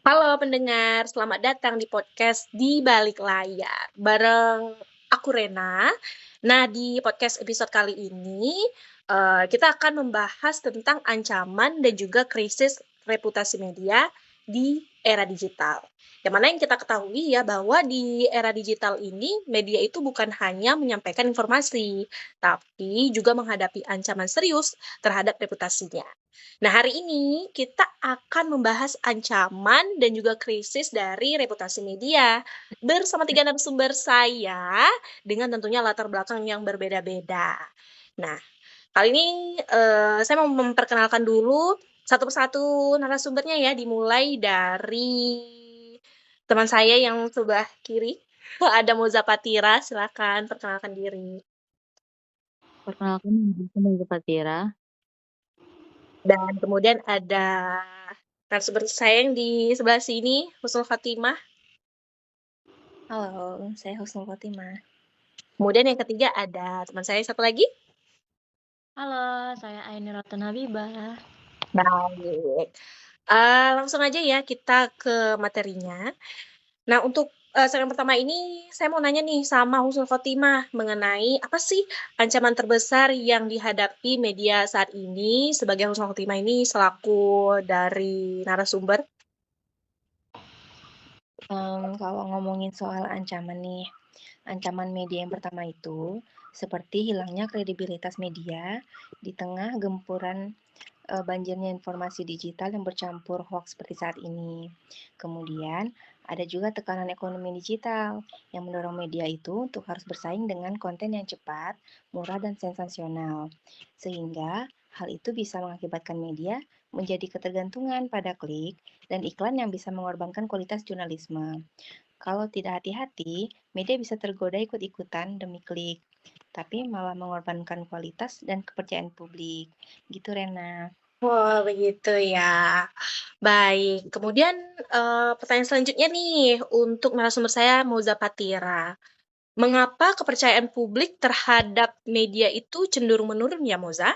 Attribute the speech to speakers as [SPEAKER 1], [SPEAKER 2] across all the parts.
[SPEAKER 1] Halo pendengar, selamat datang di podcast Di Balik Layar bareng aku Rena. Nah, di podcast episode kali ini kita akan membahas tentang ancaman dan juga krisis reputasi media di era digital. Yang mana yang kita ketahui ya bahwa di era digital ini media itu bukan hanya menyampaikan informasi, tapi juga menghadapi ancaman serius terhadap reputasinya. Nah, hari ini kita akan membahas ancaman dan juga krisis dari reputasi media bersama 3 narasumber saya dengan tentunya latar belakang yang berbeda-beda. Nah, kali ini, saya mau memperkenalkan dulu satu persatu narasumbernya ya, dimulai dari teman saya yang sebelah kiri, ada Moza Patira, silakan perkenalkan diri.
[SPEAKER 2] Perkenalkan nama saya Fatira.
[SPEAKER 1] Dan kemudian ada narasumber saya yang di sebelah sini, Husnul Khotimah.
[SPEAKER 3] Halo, saya Husnul Khotimah.
[SPEAKER 1] Kemudian yang ketiga ada teman saya satu lagi.
[SPEAKER 3] Halo, saya Aini Rotan Habibah.
[SPEAKER 1] Baik. Langsung aja ya kita ke materinya. Nah untuk, segmen pertama ini saya mau nanya nih sama Husnul Khotimah mengenai apa sih ancaman terbesar yang dihadapi media saat ini sebagai Husnul Khotimah ini selaku dari narasumber?
[SPEAKER 3] Kalau ngomongin soal ancaman nih, ancaman media yang pertama itu seperti hilangnya kredibilitas media di tengah gempuran banjirnya informasi digital yang bercampur hoax seperti saat ini. Kemudian ada juga tekanan ekonomi digital yang mendorong media itu untuk harus bersaing dengan konten yang cepat, murah, dan sensasional. Sehingga hal itu bisa mengakibatkan media menjadi ketergantungan pada klik dan iklan yang bisa mengorbankan kualitas jurnalisme. Kalau tidak hati-hati, media bisa tergoda ikut-ikutan demi klik, tapi malah mengorbankan kualitas dan kepercayaan publik. Gitu, Rena.
[SPEAKER 1] Wah, begitu ya. Baik, kemudian, pertanyaan selanjutnya nih untuk narasumber saya Moza Patira. Mengapa kepercayaan publik terhadap media itu cenderung menurun ya, Moza?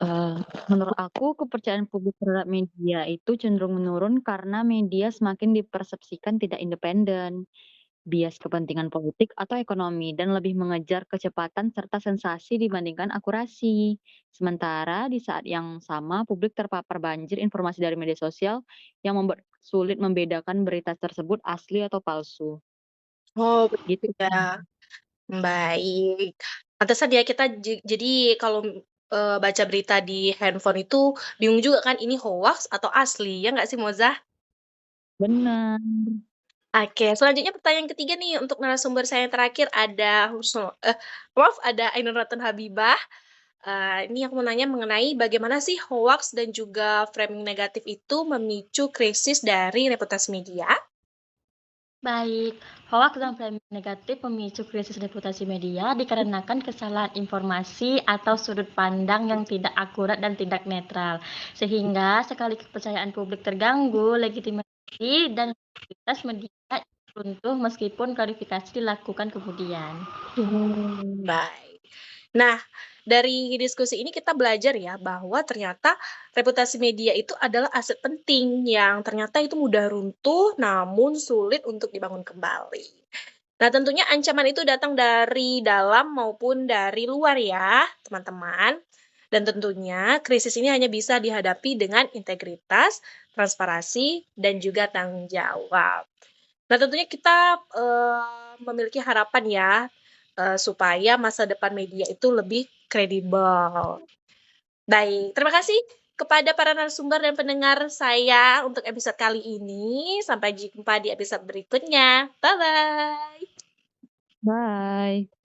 [SPEAKER 2] Eh, Menurut aku, kepercayaan publik terhadap media itu cenderung menurun karena media semakin dipersepsikan tidak independen, bias kepentingan politik atau ekonomi, dan lebih mengejar kecepatan serta sensasi dibandingkan akurasi. Sementara di saat yang sama, publik terpapar banjir informasi dari media sosial yang membuat sulit membedakan berita tersebut asli atau palsu.
[SPEAKER 1] Oh,
[SPEAKER 2] Gitu.
[SPEAKER 1] begitu ya. Baik. Pantesan ya kita jadi kalau, baca berita di handphone itu bingung juga kan ini hoaks atau asli, ya nggak sih, Moza?
[SPEAKER 2] Benar.
[SPEAKER 1] Oke, selanjutnya pertanyaan ketiga nih untuk narasumber saya yang terakhir ada maaf ada Ainun Rotan Habibah. Ini aku mau nanya mengenai bagaimana sih hoaks dan juga framing negatif itu memicu krisis dari reputasi media?
[SPEAKER 3] Baik, hoax dan framing negatif memicu krisis reputasi media dikarenakan kesalahan informasi atau sudut pandang yang tidak akurat dan tidak netral. Sehingga sekali kepercayaan publik terganggu, legitimasi dan kualitas media runtuh meskipun klarifikasi dilakukan kemudian.
[SPEAKER 1] Baik. Nah, dari diskusi ini kita belajar ya bahwa ternyata reputasi media itu adalah aset penting yang ternyata itu mudah runtuh namun sulit untuk dibangun kembali. Nah, tentunya ancaman itu datang dari dalam maupun dari luar ya, teman-teman. Dan tentunya krisis ini hanya bisa dihadapi dengan integritas, transparansi, dan juga tanggung jawab. Nah, tentunya kita, memiliki harapan ya, supaya masa depan media itu lebih kredibel. Baik, terima kasih kepada para narasumber dan pendengar saya untuk episode kali ini. Sampai jumpa di episode berikutnya. Bye-bye.
[SPEAKER 2] Bye.